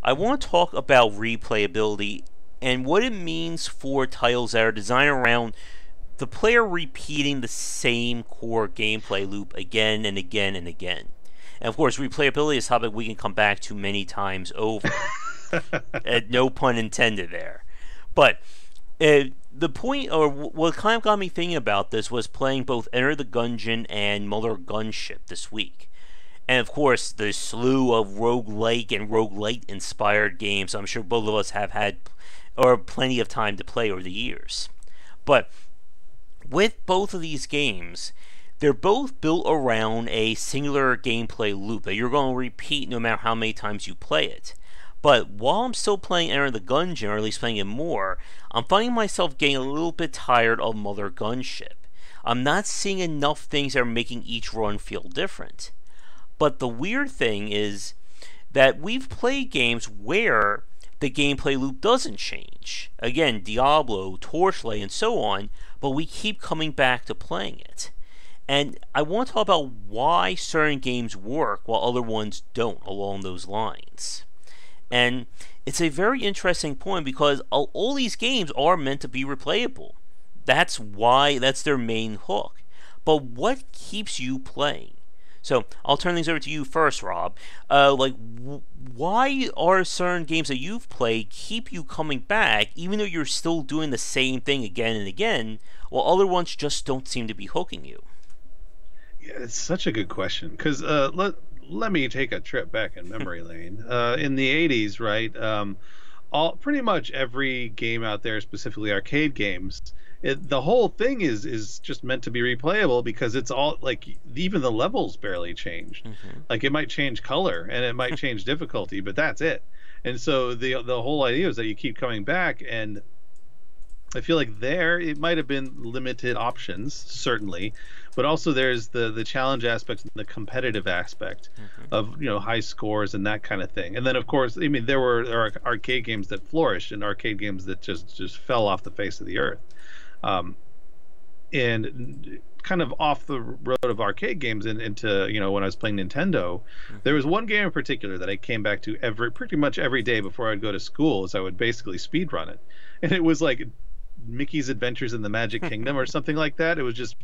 I want to talk about replayability and what it means for titles that are designed around the player repeating the same core gameplay loop again and again and again. And of course, replayability is a topic we can come back to many times over. No pun intended there. But the point, or what kind of got me thinking about this, was playing both Enter the Gungeon and Mother Gunship this week. And of course, the slew of roguelike and roguelite inspired games I'm sure both of us have had or plenty of time to play over the years. But with both of these games, they're both built around a singular gameplay loop that you're going to repeat no matter how many times you play it. But while I'm still playing Enter the Gungeon, or at least playing it more, I'm finding myself getting a little bit tired of Mother Gunship. I'm not seeing enough things that are making each run feel different. But the weird thing is that we've played games where the gameplay loop doesn't change. Again, Diablo, Torchlight, and so on, but we keep coming back to playing it. And I want to talk about why certain games work while other ones don't along those lines. And it's a very interesting point because all these games are meant to be replayable. That's their main hook. But what keeps you playing? So I'll turn things over to you first, Rob. Why are certain games that you've played keep you coming back, even though you're still doing the same thing again and again, while other ones just don't seem to be hooking you? Yeah, it's such a good question because let me take a trip back in memory lane. In the '80s, right? Pretty much every game out there, specifically arcade games, the whole thing is just meant to be replayable because it's all like even the levels barely changed. Mm-hmm. Like it might change color and it might change difficulty, but that's it. And so the whole idea is that you keep coming back, and I feel like it might have been limited options, certainly, but also there's the challenge aspect and the competitive aspect of high scores and that kind of thing. And then of course, I mean, there are arcade games that flourished and arcade games that just fell off the face of the earth. And kind of off the road of arcade games and into when I was playing Nintendo, there was one game in particular that I came back to pretty much every day before I'd go to school, as I would basically speed run it, and it was like Mickey's Adventures in the Magic Kingdom or something like that. It was just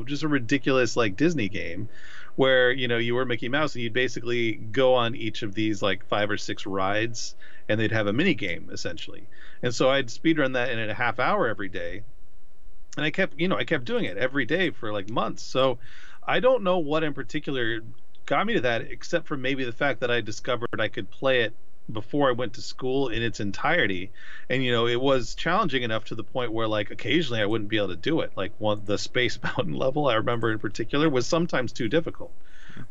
just a ridiculous like Disney game where you were Mickey Mouse and you'd basically go on each of these like 5 or 6 rides and they'd have a mini game essentially. And so I'd speedrun that in a half hour every day. And I kept doing it every day for like months. So I don't know what in particular got me to that, except for maybe the fact that I discovered I could play it before I went to school in its entirety. And it was challenging enough to the point where like occasionally I wouldn't be able to do it. Like the Space Mountain level I remember in particular was sometimes too difficult.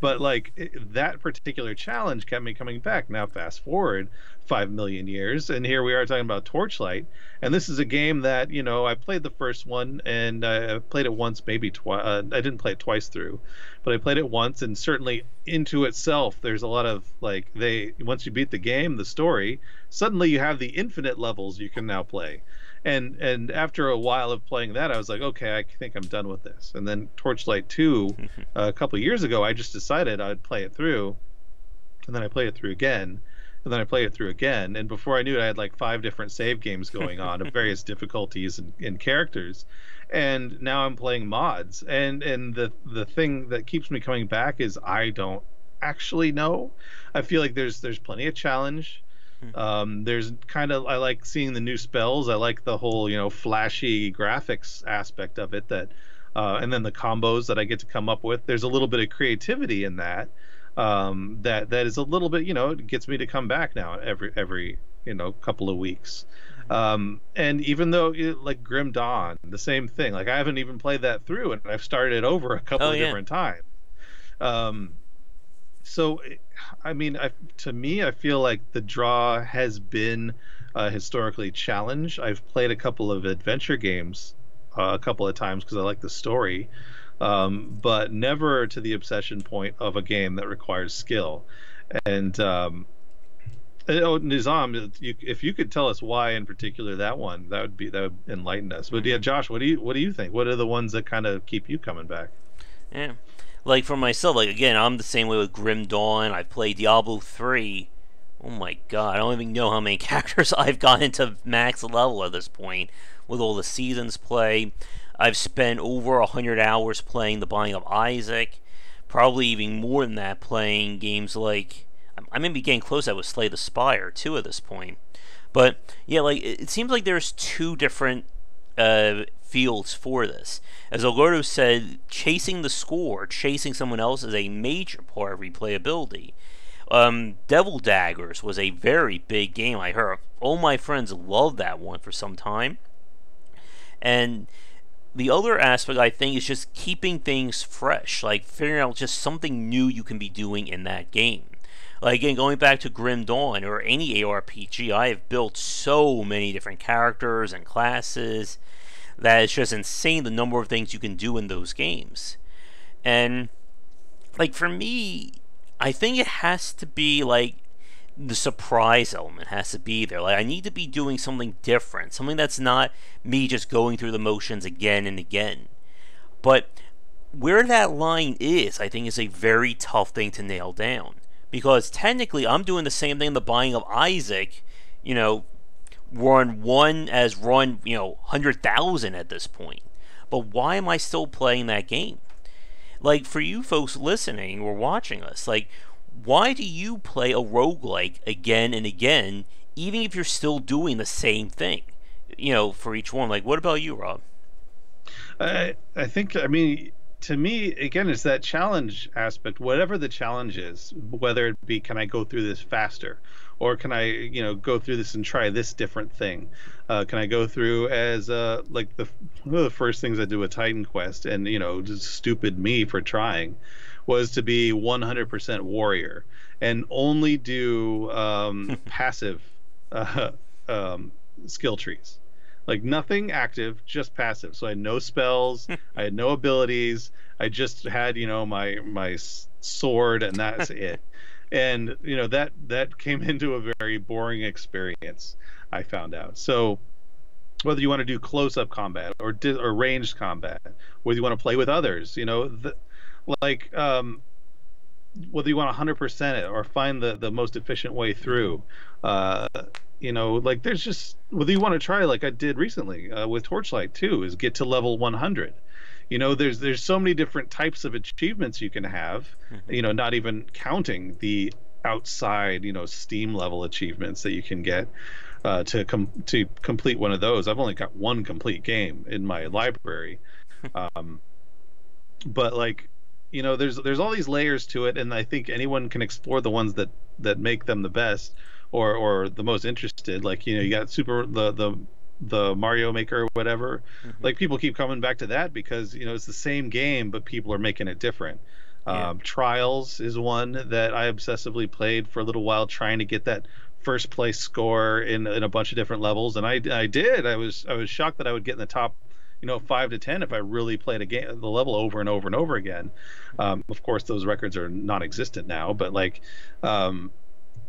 But like that particular challenge kept me coming back. Now fast forward 5 million years, and here we are talking about Torchlight. And this is a game that I played the first one, and I played it once, maybe twice. I didn't play it twice through, but I played it once. And certainly into itself, there's a lot of like once you beat the game, the story, suddenly you have the infinite levels you can now play. And after a while of playing that, I was like, okay, I think I'm done with this. And then Torchlight 2, a couple of years ago, I just decided I'd play it through. And then I played it through again. And then I played it through again. And before I knew it, I had like 5 different save games going on of various difficulties and characters. And now I'm playing mods. And the thing that keeps me coming back is I don't actually know. I feel like there's plenty of challenge. There's I like seeing the new spells. I like the whole flashy graphics aspect of it, that and then the combos that I get to come up with. There's a little bit of creativity in that that is a little bit it gets me to come back now every couple of weeks. And even though like Grim Dawn, the same thing, like I haven't even played that through, and I've started over a couple of different times. So, I mean, to me, I feel like the draw has been historically challenged. I've played a couple of adventure games a couple of times because I like the story, but never to the obsession point of a game that requires skill. And Nizam, if you could tell us why in particular that one, that would enlighten us. But yeah, Josh, what do you think? What are the ones that kind of keep you coming back? Yeah. Like for myself, like again, I'm the same way with Grim Dawn. I played Diablo 3 Oh my god, I don't even know how many characters I've gotten to max level at this point with all the seasons play. I've spent over 100 hours playing The Binding of Isaac, probably even more than that playing games like I may be getting close with Slay the Spire too at this point. But yeah, like it seems like there's two different fields for this. As Alberto said, chasing the score, chasing someone else is a major part of replayability. Devil Daggers was a very big game. I heard all my friends loved that one for some time. And the other aspect, I think, is just keeping things fresh, like figuring out just something new you can be doing in that game. Like, again, going back to Grim Dawn or any ARPG, I have built so many different characters and classes that it's just insane the number of things you can do in those games. And, like, for me, I think it has to be, like, the surprise element has to be there. Like, I need to be doing something different, something that's not me just going through the motions again and again. But where that line is, I think, is a very tough thing to nail down. Because technically, I'm doing the same thing in The Binding of Isaac, you know, run 1 as run, 100,000 at this point. But why am I still playing that game? Like, for you folks listening or watching us, like, why do you play a roguelike again and again, even if you're still doing the same thing, for each one? Like, what about you, Rob? I think, to me, again, it's that challenge aspect. Whatever the challenge is, whether it be, can I go through this faster, or can I, go through this and try this different thing? Can I go through as like one of the first things I did with Titan Quest, and just stupid me for trying, was to be 100% warrior and only do passive skill trees. Like, nothing active, just passive. So I had no spells, I had no abilities. I just had, my sword, and that's it. And that came into a very boring experience, I found out. So whether you want to do close-up combat or ranged combat, whether you want to play with others, whether you want to 100% it or find the most efficient way through. There's just, whether you want to try, like I did recently with Torchlight too, is get to level 100. There's so many different types of achievements you can have, not even counting the outside, Steam level achievements that you can get to complete one of those. I've only got one complete game in my library. But there's all these layers to it, and I think anyone can explore the ones that make them the best or the most interested. You got the Mario Maker or whatever. Like, people keep coming back to that because it's the same game, but people are making it different. Trials is one that I obsessively played for a little while, trying to get that first place score in a bunch of different levels, and I did. I was shocked that I would get in the top 5 to 10 if I really played the level over and over and over again. Of course, those records are non-existent now, but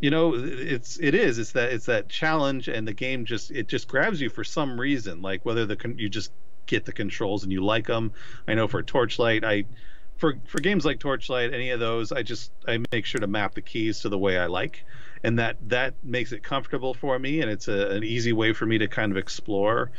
it's that challenge, and the game just grabs you for some reason. Like, whether you just get the controls and you like them. I know for Torchlight, for games like Torchlight, any of those, I make sure to map the keys to the way I like, and that makes it comfortable for me, and it's an easy way for me to kind of explore.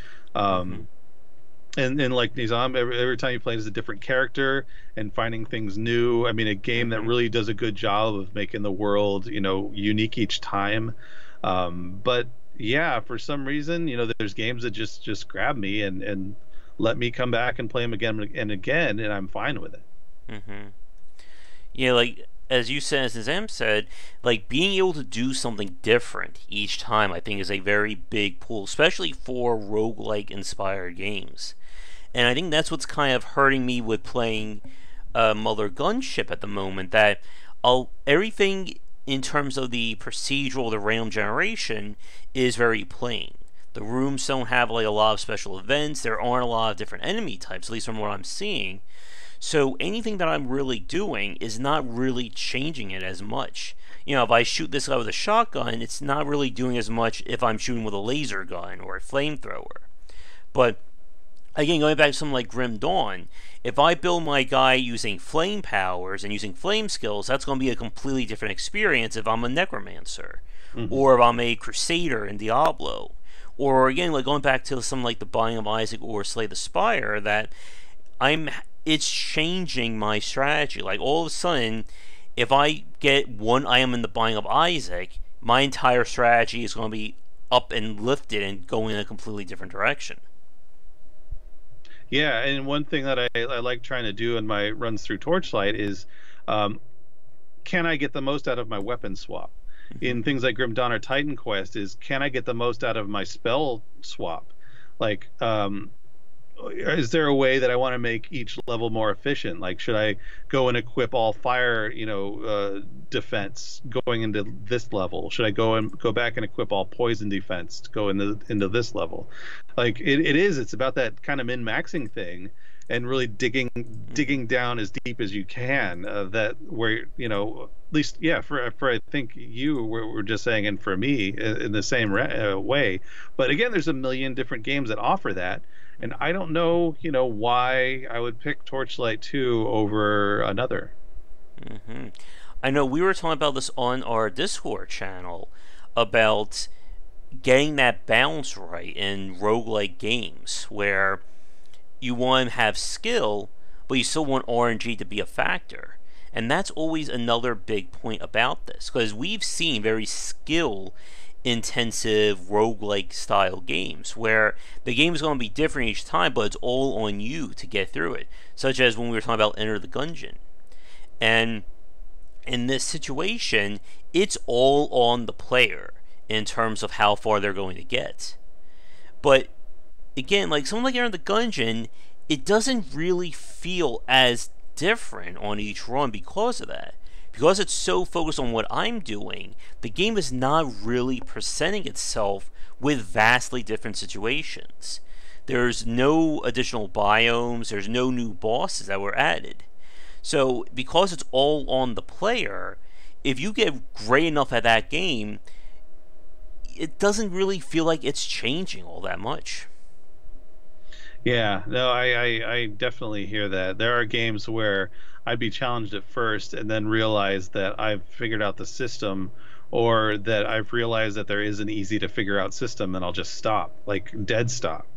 And like Nizam, every time you play as a different character and finding things new. I mean, a game that really does a good job of making the world, unique each time. But yeah, for some reason, there's games that just grab me and let me come back and play them again and again, and I'm fine with it. Yeah, like, as you said, as Nizam said, like, being able to do something different each time, I think, is a very big pull, especially for roguelike inspired games. And I think that's what's kind of hurting me with playing Mother Gunship at the moment, that everything in terms of the procedural, the random generation, is very plain. The rooms don't have like a lot of special events, there aren't a lot of different enemy types, at least from what I'm seeing. So anything that I'm really doing is not really changing it as much. If I shoot this guy with a shotgun, it's not really doing as much if I'm shooting with a laser gun or a flamethrower. But again, going back to something like Grim Dawn, if I build my guy using flame powers and using flame skills, that's going to be a completely different experience if I'm a necromancer. Hmm. or if I'm a Crusader in Diablo, or again, like going back to something like the Binding of Isaac or Slay the Spire, that I'm it's changing my strategy. Like all of a sudden, if I get one item in the Binding of Isaac, my entire strategy is going to be up and lifted and going in a completely different direction. Yeah, and one thing that I like trying to do in my runs through Torchlight is, um, can I get the most out of my weapon swap? Mm-hmm. In things like Grim Dawn or Titan Quest, is can I get the most out of my spell swap? Like, is there a way that I want to make each level more efficient? Like, should I go and equip all fire, defense going into this level? Should I go back and equip all poison defense to go into this level? Like, it's about that kind of min maxing thing, and really digging down as deep as you can. That where at least yeah for I think you were just saying, and for me in the same way. But again, there's a million different games that offer that. And I don't know, why I would pick Torchlight 2 over another. Mm-hmm. I know we were talking about this on our Discord channel about getting that balance right in roguelike games where you want to have skill, but you still want RNG to be a factor. And that's always another big point about this, because we've seen very skill intensive roguelike style games where the game is going to be different each time, but it's all on you to get through it. Such as when we were talking about Enter the Gungeon. And in this situation, it's all on the player in terms of how far they're going to get. But again, like something like Enter the Gungeon, it doesn't really feel as different on each run because of that. Because it's so focused on what I'm doing, the game is not really presenting itself with vastly different situations. There's no additional biomes, there's no new bosses that were added. So, because it's all on the player, if you get great enough at that game, it doesn't really feel like it's changing all that much. Yeah, no, I definitely hear that. There are games where I'd be challenged at first and then realize that I've figured out the system, or that I've realized that there is an easy to figure out system, and I'll just stop, like dead stop.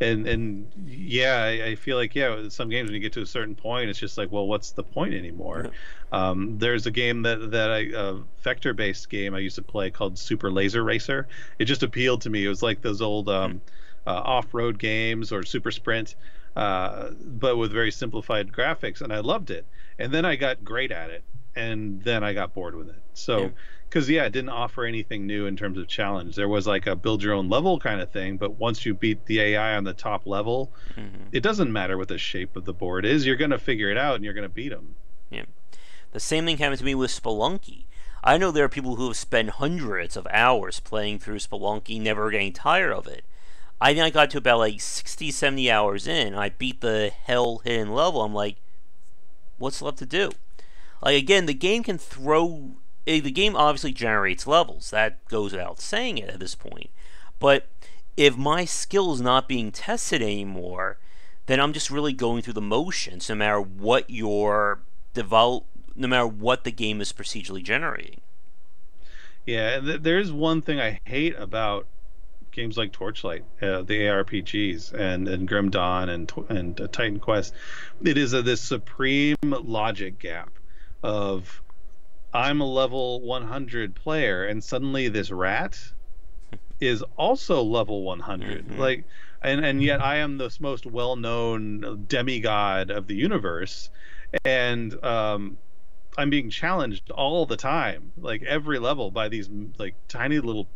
And yeah, I feel like, yeah, some games when you get to a certain point, it's just like, well, what's the point anymore? There's a game that vector based game I used to play called Super Laser Racer. It just appealed to me. It was like those old off-road games or Super Sprint, but with very simplified graphics, and I loved it. And then I got great at it, and then I got bored with it. So, because it didn't offer anything new in terms of challenge. There was like a build your own level kind of thing, but once you beat the AI on the top level, it doesn't matter what the shape of the board is. You're going to figure it out, and you're going to beat them. Yeah. The same thing happened to me with Spelunky. I know there are people who have spent hundreds of hours playing through Spelunky, never getting tired of it. I think I got to about like 60, 70 hours in. I beat the hell hidden level. I'm like, what's left to do? Like, again, the game can throw. The game obviously generates levels. That goes without saying it at this point. But if my skill is not being tested anymore, then I'm just really going through the motions, no matter what no matter what the game is procedurally generating. Yeah, there's one thing I hate about games like Torchlight, the ARPGs, and Grim Dawn and Titan Quest. It is this supreme logic gap of, I'm a level 100 player, and suddenly this rat is also level 100. Like, and yet I am the most well-known demigod of the universe, and I'm being challenged all the time, like every level, by these like tiny little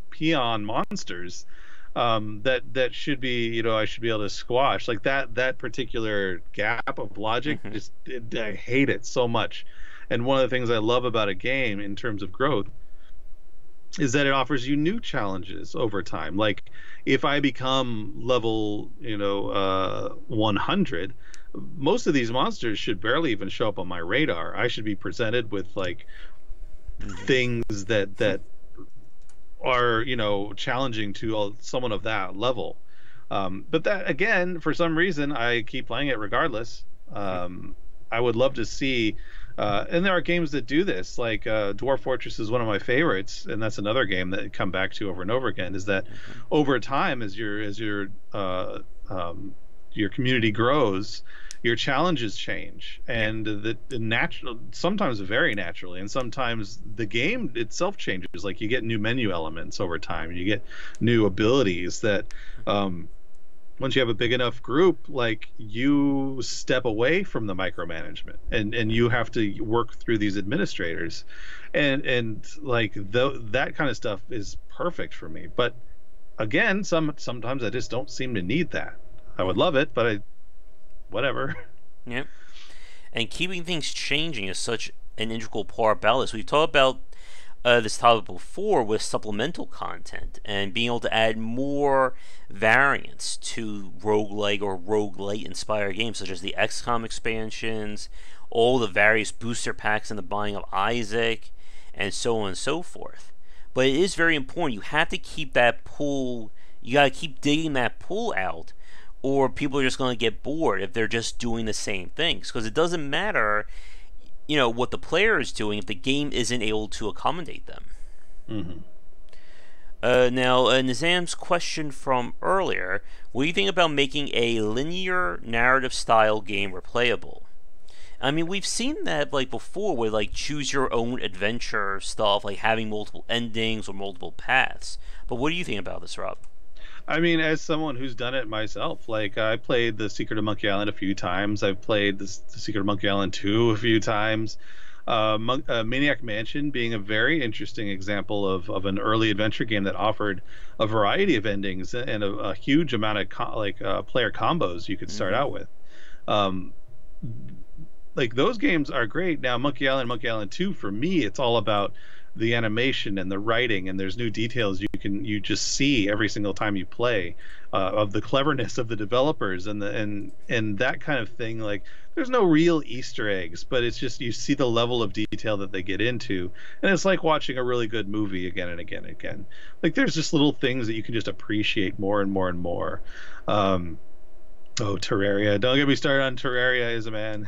peon monsters that should be, I should be able to squash. Like that particular gap of logic, I hate it so much. And one of the things I love about a game in terms of growth is that it offers you new challenges over time. Like, if I become level 100, most of these monsters should barely even show up on my radar. I should be presented with like things that are challenging to someone of that level. But that, again, for some reason I keep playing it regardless. I would love to see And there are games that do this, like Dwarf Fortress is one of my favorites, and that's another game that I come back to over and over again. Is that over time, as your community grows, your challenges change, and the natural, sometimes very naturally, and sometimes the game itself changes. Like you get new menu elements over time, you get new abilities that. Once you have a big enough group, like you step away from the micromanagement, and you have to work through these administrators, and like that kind of stuff is perfect for me. But again, sometimes I just don't seem to need that. I would love it, but whatever. Yep. And keeping things changing is such an integral part about this. We've talked about this topic before with supplemental content and being able to add more variants to roguelike or roguelite inspired games, such as the XCOM expansions, all the various booster packs and the buying of Isaac, and so on and so forth. But it is very important. You have to keep that pool, you got to keep digging that pool out, or people are just going to get bored if they're just doing the same things. Because it doesn't matter what the player is doing if the game isn't able to accommodate them. Mm-hmm. Now, Nizam's question from earlier, what do you think about making a linear narrative style game replayable? I mean, we've seen that like before with like choose your own adventure stuff, like having multiple endings or multiple paths. But what do you think about this, Rob? I mean, as someone who's done it myself, like I played The Secret of Monkey Island a few times. I've played the Secret of Monkey Island 2 a few times. Maniac Mansion being a very interesting example of an early adventure game that offered a variety of endings and a huge amount of player combos you could start out with. Like those games are great. Now, Monkey Island 2, for me, it's all about the animation and the writing, and there's new details you just see every single time you play, of the cleverness of the developers and that kind of thing. Like there's no real Easter eggs, but it's just you see the level of detail that they get into, and it's like watching a really good movie again and again and again. Like there's just little things that you can just appreciate more and more and more. Terraria, don't get me started on Terraria as a man.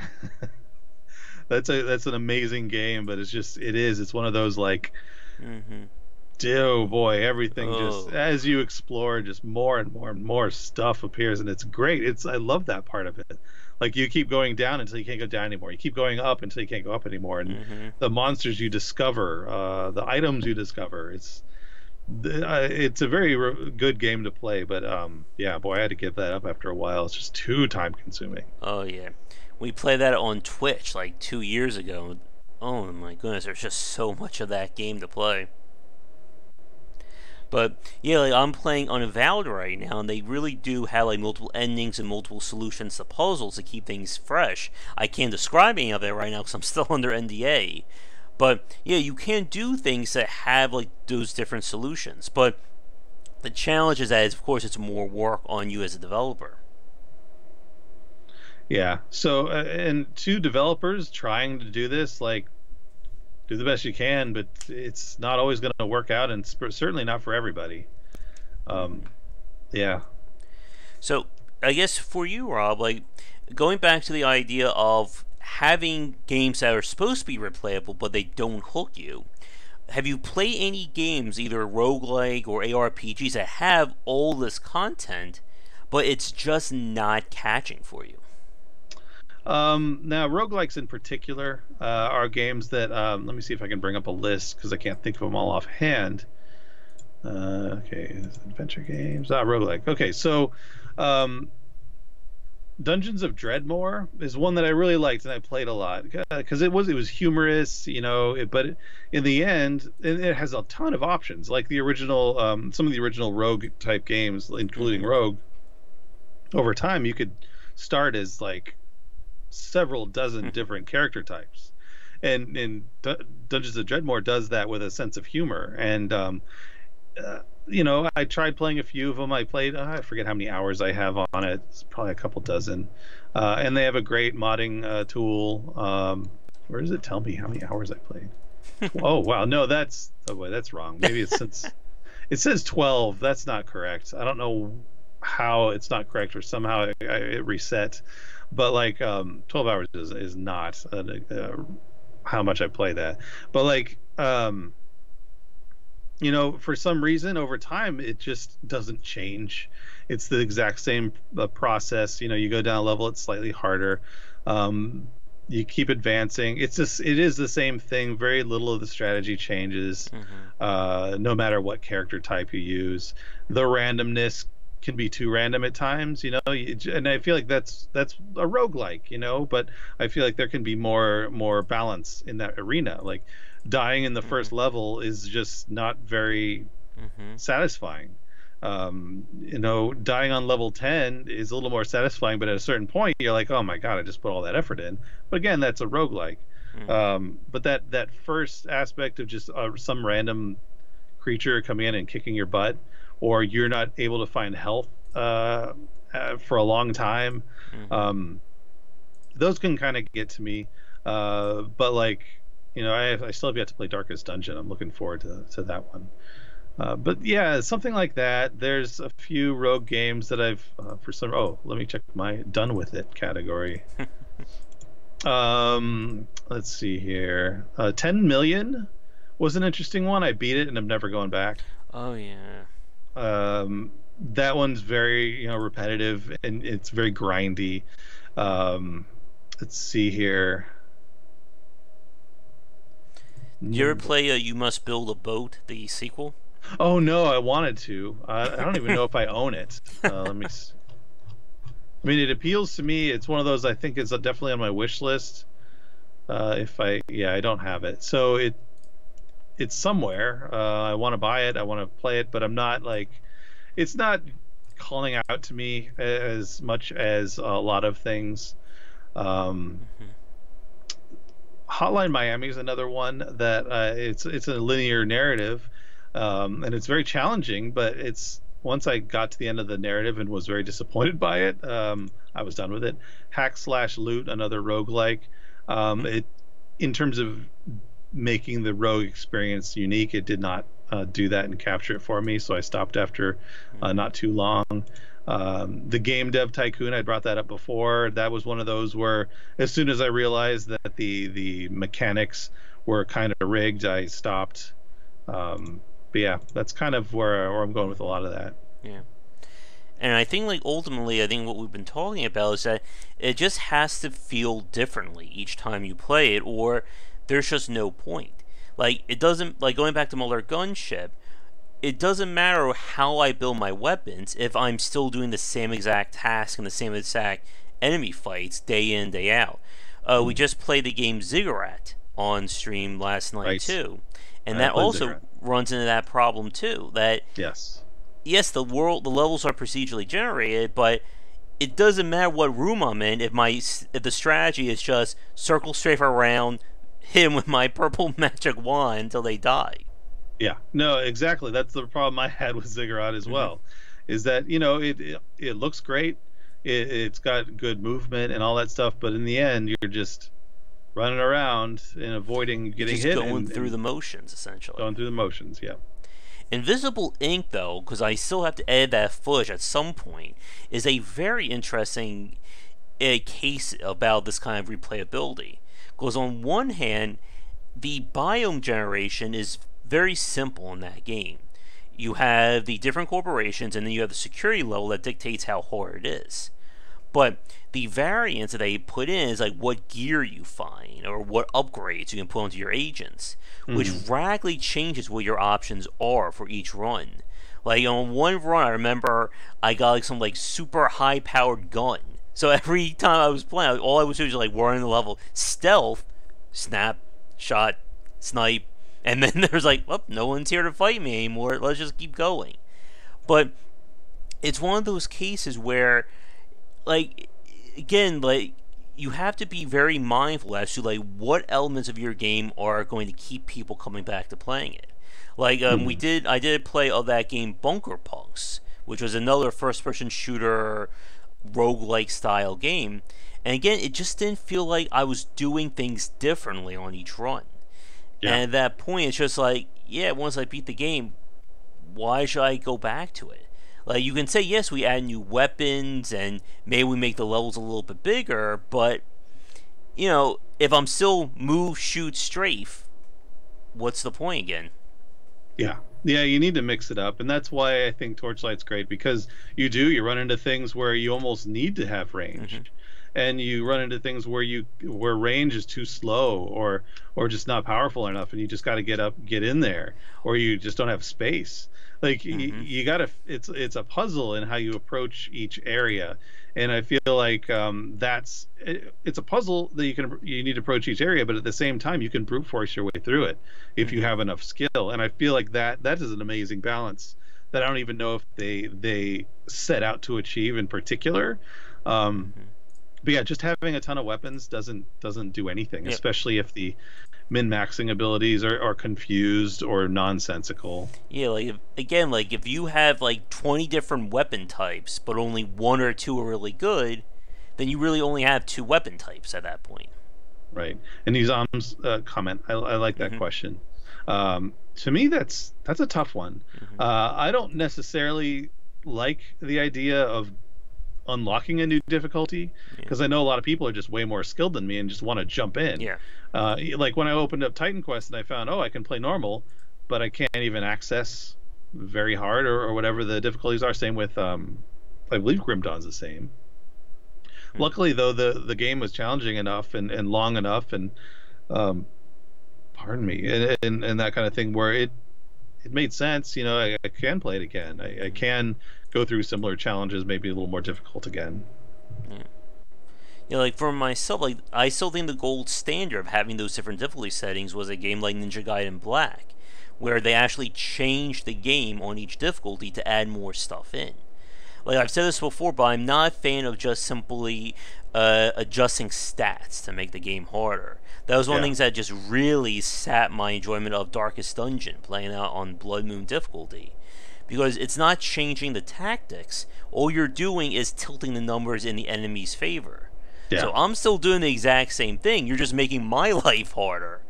That's an amazing game, but it's one of those like, oh boy, everything just as you explore, just more and more and more stuff appears, and it's great. I love that part of it. Like you keep going down until you can't go down anymore. You keep going up until you can't go up anymore, and the monsters you discover, the items you discover, it's a very good game to play. But yeah, boy, I had to give that up after a while. It's just too time consuming. Oh yeah. We played that on Twitch like 2 years ago. Oh my goodness, there's just so much of that game to play. But yeah, like I'm playing Unavowed right now, and they really do have like multiple endings and multiple solutions to puzzles to keep things fresh. I can't describe any of it right now because I'm still under NDA. But yeah, you can do things that have like those different solutions. But the challenge is that, of course, it's more work on you as a developer. Yeah. So, and to developers trying to do this, like, do the best you can, but it's not always going to work out, and certainly not for everybody. Yeah. So, I guess for you, Rob, like, going back to the idea of having games that are supposed to be replayable, but they don't hook you, have you played any games, either roguelike or ARPGs, that have all this content, but it's just not catching for you? Now, roguelikes in particular are games that, let me see if I can bring up a list because I can't think of them all offhand. Okay, adventure games. Roguelike. Okay, so Dungeons of Dredmor is one that I really liked and I played a lot because it was humorous, but in the end, it has a ton of options, like the original, some of the original Rogue type games, including Rogue. Over time, you could start as like several dozen different character types, and Dungeons of Dredmor does that with a sense of humor. And I tried playing a few of them. I played, I forget how many hours I have on it. It's probably a couple dozen. And they have a great modding tool. Where does it tell me how many hours I played? Oh wow, no, that's wrong. Maybe it's since it says 12. That's not correct. I don't know how it's not correct, or somehow it reset. But like 12 hours is not how much I play that. But like, for some reason over time it just doesn't change. It's the exact same process. You go down a level, it's slightly harder. You keep advancing. It is the same thing. Very little of the strategy changes, no matter what character type you use. The randomness can be too random at times, and I feel like that's a roguelike, but I feel like there can be more balance in that arena. Like dying in the first level is just not very satisfying. Dying on level 10 is a little more satisfying, but at a certain point you're like, oh my god, I just put all that effort in. But again, that's a roguelike. But that first aspect of just some random creature coming in and kicking your butt, or you're not able to find health for a long time, those can kind of get to me. But like, I still have yet to play Darkest Dungeon. I'm looking forward to that one. But yeah, something like that. There's a few rogue games that I've let me check my done with it category. Let's see here. 10 Million was an interesting one. I beat it and I'm never going back. Oh yeah. That one's very repetitive and it's very grindy. Let's see here. Did you ever play You Must Build a Boat, the sequel? Oh no, I wanted to. I don't even know if I own it. Let me see. I mean, it appeals to me. It's one of those I think is definitely on my wish list. I don't have it, so it's somewhere. I want to buy it. I want to play it, but I'm not like, it's not calling out to me as much as a lot of things. Hotline Miami is another one that it's a linear narrative, and it's very challenging. But once I got to the end of the narrative and was very disappointed by it, I was done with it. Hack/Loot, another roguelike. In terms of making the rogue experience unique, it did not do that and capture it for me, so I stopped after not too long. The Game Dev Tycoon, I brought that up before. That was one of those where as soon as I realized that the mechanics were kind of rigged, I stopped. But yeah, that's kind of where I'm going with a lot of that. Yeah. And I think, like, ultimately, I think what we've been talking about is that it just has to feel differently each time you play it, or there's just no point. Like, it doesn't, like, going back to Muller Gunship, it doesn't matter how I build my weapons if I'm still doing the same exact task and the same exact enemy fights day in, day out. We just played the game Ziggurat on stream last night, too. And that also Ziggurat runs into that problem, too. That yes, the levels are procedurally generated, but it doesn't matter what room I'm in if the strategy is just circle strafe around, hit him with my purple magic wand until they die. Yeah, no, exactly. That's the problem I had with Ziggurat as well. Is that it looks great, it's got good movement and all that stuff, but in the end you're just running around and avoiding getting hit. Going through the motions, essentially. Going through the motions, yeah. Invisible Ink, though, because I still have to edit that footage at some point, is a very interesting case about this kind of replayability. Because on one hand, the biome generation is very simple in that game. You have the different corporations, and then you have the security level that dictates how hard it is. But the variance that they put in is like what gear you find or what upgrades you can put onto your agents, which radically changes what your options are for each run. Like on one run, I remember I got like some like super high powered gun. So every time I was playing, all I was doing was like running the level, stealth, snap, shot, snipe, and then there's like, well, no one's here to fight me anymore. Let's just keep going. But it's one of those cases where, like, again, like, you have to be very mindful as to like what elements of your game are going to keep people coming back to playing it. Like I did play of that game Bunker Punks, which was another first-person shooter roguelike style game, and again, it just didn't feel like I was doing things differently on each run. Yeah. And at that point, it's just like, yeah, once I beat the game, why should I go back to it? Like, you can say, yes, we add new weapons, and maybe we make the levels a little bit bigger, but if I'm still move, shoot, strafe, what's the point again? Yeah. Yeah, you need to mix it up. And that's why I think Torchlight's great, because you run into things where you almost need to have range. Mm-hmm. And you run into things where range is too slow or just not powerful enough, and you just got to get in there, or you just don't have space. Like Mm-hmm. you got to it's a puzzle in how you approach each area. And I feel like it's a puzzle that you need to approach each area, but at the same time you can brute force your way through it if you have enough skill. And I feel like that is an amazing balance that I don't even know if they set out to achieve in particular. But yeah, just having a ton of weapons doesn't do anything, Yep. especially if the min-maxing abilities are confused or nonsensical. Yeah, if you have like 20 different weapon types, but only one or two are really good, then you really only have two weapon types at that point. Right. And Nizam's comment, I like that question. To me, that's a tough one. I don't necessarily like the idea of unlocking a new difficulty, because I know a lot of people are just way more skilled than me and just want to jump in. Yeah. Like when I opened up Titan Quest and I found, I can play normal, but I can't even access very hard or whatever the difficulties are. Same with, I believe Grim Dawn's the same. Luckily, though, the game was challenging enough and long enough and, pardon me, and that kind of thing where it made sense. I can play it again. I can go through similar challenges, maybe a little more difficult again. Yeah. Like for myself, like I still think the gold standard of having those different difficulty settings was a game like Ninja Gaiden Black, where they actually changed the game on each difficulty to add more stuff in. Like I've said this before, but I'm not a fan of just simply adjusting stats to make the game harder. That was one of the things that just really sapped my enjoyment of Darkest Dungeon, playing out on Blood Moon difficulty. Because it's not changing the tactics, all you're doing is tilting the numbers in the enemy's favor. Yeah. So I'm still doing the exact same thing, you're just making my life harder.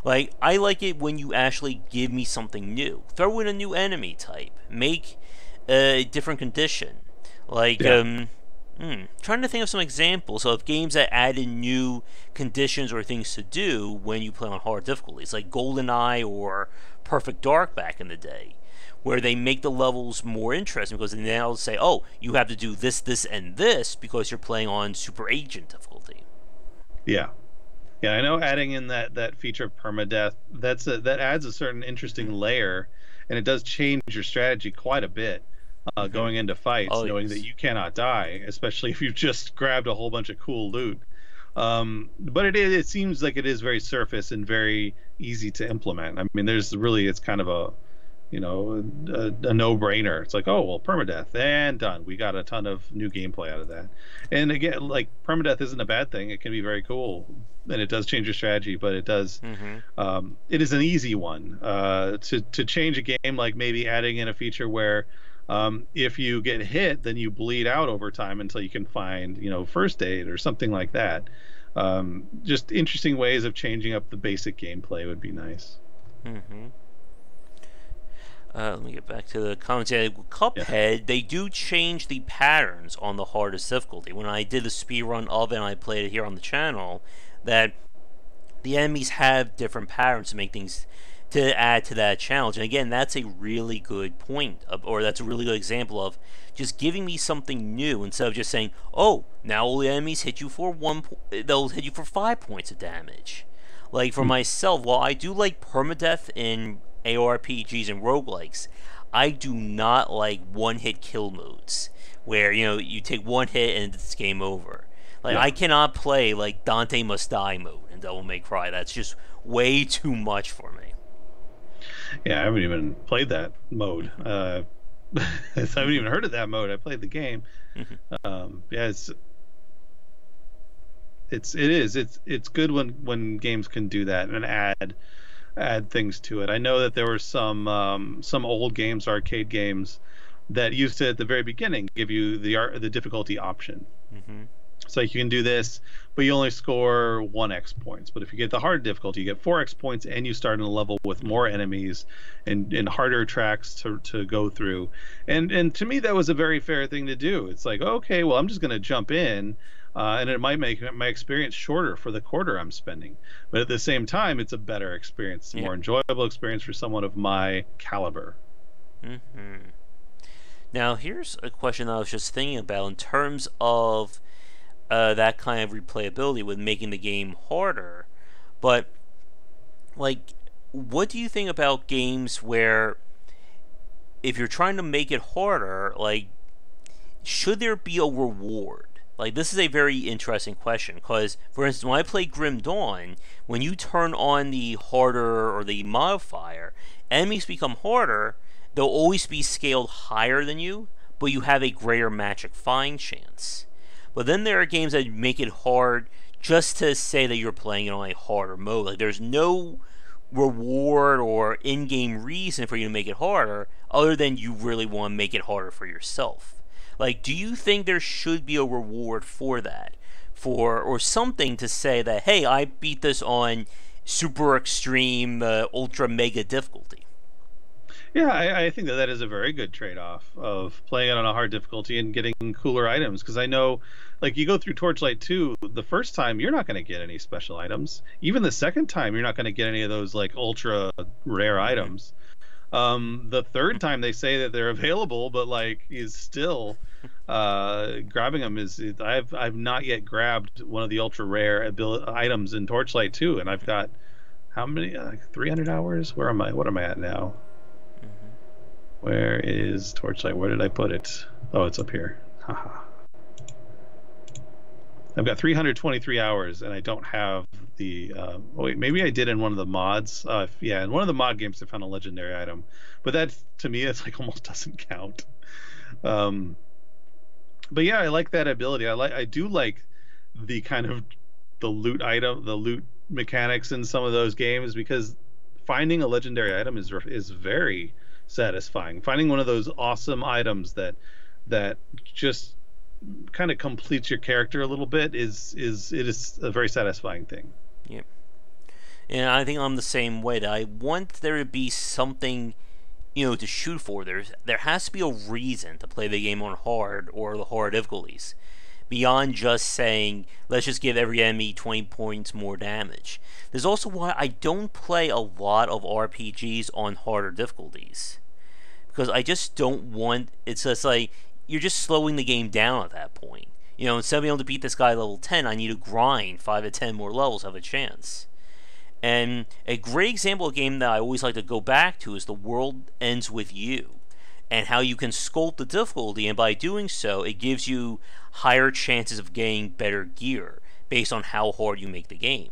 Like, I like it when you actually give me something new. Throw in a new enemy type. Make a different condition. Like, trying to think of some examples of games that added new conditions or things to do when you play on hard difficulties, like GoldenEye or Perfect Dark back in the day, where they make the levels more interesting because they now say, you have to do this, this, and this because you're playing on Super Agent difficulty. Yeah. Yeah, I know adding in that feature of permadeath, that adds a certain interesting layer, and it does change your strategy quite a bit. Going into fights, knowing that you cannot die, especially if you've just grabbed a whole bunch of cool loot. But it seems like it is very surface and very easy to implement. I mean, it's kind of a no-brainer. It's like, permadeath, and done. We got a ton of new gameplay out of that. And again, like, permadeath isn't a bad thing. It can be very cool, and it does change your strategy, but it does. It is an easy one to change a game, like maybe adding in a feature where if you get hit, then you bleed out over time until you can find, first aid or something like that. Just interesting ways of changing up the basic gameplay would be nice. Let me get back to the comments. Yeah, Cuphead, they do change the patterns on the hardest difficulty. When I did the speedrun of it and I played it here on the channel, that the enemies have different patterns to make things to add to that challenge. And again, that's a really good point, or that's a really good example of just giving me something new instead of just saying, now all the enemies hit you for they'll hit you for 5 points of damage. Like for myself, while I do like permadeath in ARPGs and roguelikes, I do not like one-hit kill modes where you take one hit and it's game over. Like I cannot play like Dante Must Die mode in Devil May Cry. That's just way too much for me. Yeah, I haven't even played that mode. I haven't even heard of that mode. I played the game. It's good when games can do that and add things to it. I know that there were some old games, arcade games, that used to at the very beginning give you the difficulty option. So you can do this, but you only score 1x points. But if you get the hard difficulty, you get 4x points, and you start in a level with more enemies and harder tracks to go through. And to me, that was a very fair thing to do. It's like, okay, well, I'm just going to jump in. and it might make my experience shorter for the quarter I'm spending. But at the same time, it's a better experience, it's a more enjoyable experience for someone of my caliber. Mm-hmm. Now, here's a question I was just thinking about in terms of that kind of replayability with making the game harder. But, like, what do you think about games where if you're trying to make it harder, like, should there be a reward? Like, this is a very interesting question because, for instance, when I play Grim Dawn, when you turn on the harder or the modifier, enemies become harder. They'll always be scaled higher than you, but you have a greater magic find chance. But then there are games that make it hard just to say that you're playing it on a harder mode. Like, there's no reward or in-game reason for you to make it harder other than you really want to make it harder for yourself. Like, do you think there should be a reward for that? Or something to say that, hey, I beat this on super extreme, ultra mega difficulty? Yeah, I think that is a very good trade-off of playing it on a hard difficulty and getting cooler items. Because I know, like, you go through Torchlight 2, the first time you're not going to get any special items. Even the second time, you're not going to get any of those, like, ultra rare items. The third time they say that they're available, but, like, is still grabbing them I've not yet grabbed one of the ultra rare items in Torchlight 2, and I've got how many? 300 hours? Where am I? What am I at now? Where is Torchlight? Where did I put it? Oh, it's up here. Haha. I've got 323 hours, and I don't have the. Oh wait, maybe I did in one of the mods. Yeah, in one of the mod games, I found a legendary item, but that to me, it's like almost doesn't count. But yeah, I like that ability. I do like the kind of the loot mechanics in some of those games because finding a legendary item is very satisfying. Finding one of those awesome items that just kind of completes your character a little bit is a very satisfying thing. Yep. And I think I'm the same way. That I want there to be something, to shoot for. There has to be a reason to play the game on hard or the hard difficulties, beyond just saying let's just give every enemy 20 points more damage. There's also why I don't play a lot of RPGs on harder difficulties, because I just don't want. It's just like you're just slowing the game down at that point. Instead of being able to beat this guy level 10, I need to grind 5 to 10 more levels to have a chance. And a great example of a game that I always like to go back to is The World Ends With You, and how you can sculpt the difficulty, and by doing so, it gives you higher chances of getting better gear based on how hard you make the game.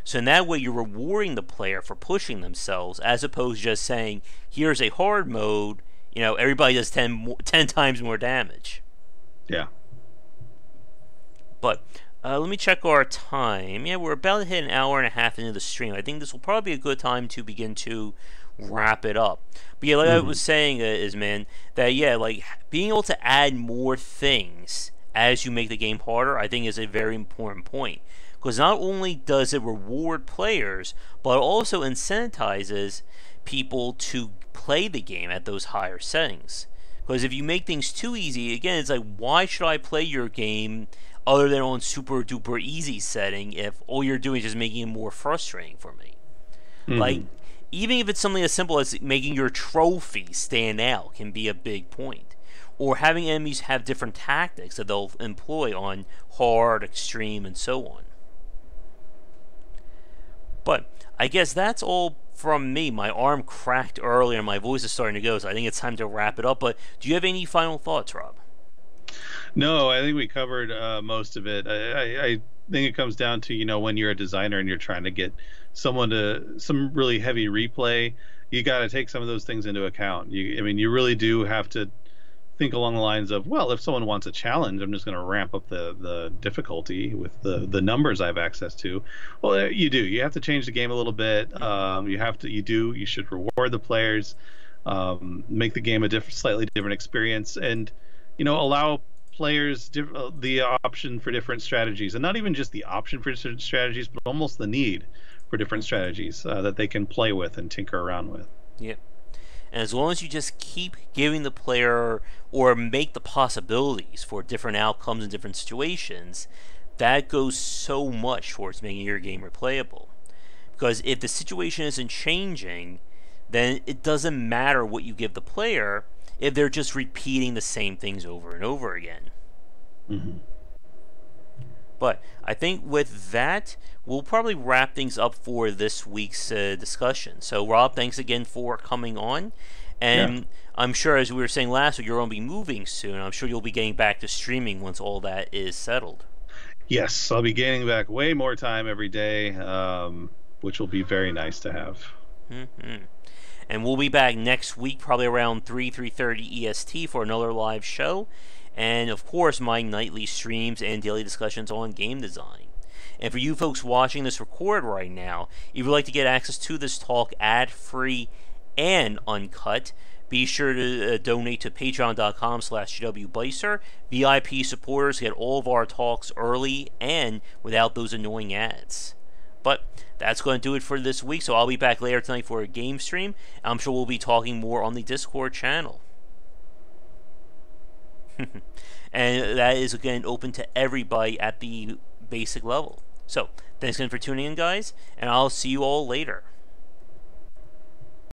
So in that way, you're rewarding the player for pushing themselves, as opposed to just saying, here's a hard mode, everybody does 10 times more damage. Yeah. But let me check our time. Yeah, we're about to hit an hour and a half into the stream. I think this will probably be a good time to begin to wrap it up. But yeah, like I was saying, that yeah, like being able to add more things as you make the game harder, I think is a very important point. Because not only does it reward players, but it also incentivizes people to play the game at those higher settings. Because if you make things too easy, again, it's like, why should I play your game other than on super duper easy setting if all you're doing is just making it more frustrating for me? Like, even if it's something as simple as making your trophy stand out can be a big point. Or having enemies have different tactics that they'll employ on hard, extreme, and so on. But I guess that's all from me. My arm cracked earlier and my voice is starting to go, so I think it's time to wrap it up. But do you have any final thoughts, Rob? No, I think we covered most of it. I think it comes down to, when you're a designer and you're trying to get someone to some really heavy replay, you got to take some of those things into account. You really do have to think along the lines of, well, if someone wants a challenge, I'm just going to ramp up the difficulty with the numbers I have access to. Well, you have to change the game a little bit. You should reward the players, make the game a slightly different experience, and allow players the option for different strategies, and not even just the option for different strategies, but almost the need for different strategies that they can play with and tinker around with. Yep. And as long as you just keep giving the player or make the possibilities for different outcomes in different situations, that goes so much towards making your game replayable. Because if the situation isn't changing, then it doesn't matter what you give the player if they're just repeating the same things over and over again. Mm-hmm. But I think with that, we'll probably wrap things up for this week's discussion. So, Rob, thanks again for coming on. And I'm sure, as we were saying last week, you're going to be moving soon. I'm sure you'll be getting back to streaming once all that is settled. Yes, I'll be gaining back way more time every day, which will be very nice to have. Mm-hmm. And we'll be back next week, probably around 3:30 EST for another live show. And, of course, my nightly streams and daily discussions on game design. And for you folks watching this record right now, if you'd like to get access to this talk ad-free and uncut, be sure to donate to patreon.com/GWBycer. VIP supporters get all of our talks early and without those annoying ads. But that's going to do it for this week, so I'll be back later tonight for a game stream. I'm sure we'll be talking more on the Discord channel. And that is, again, open to everybody at the basic level. So, thanks again for tuning in, guys, and I'll see you all later.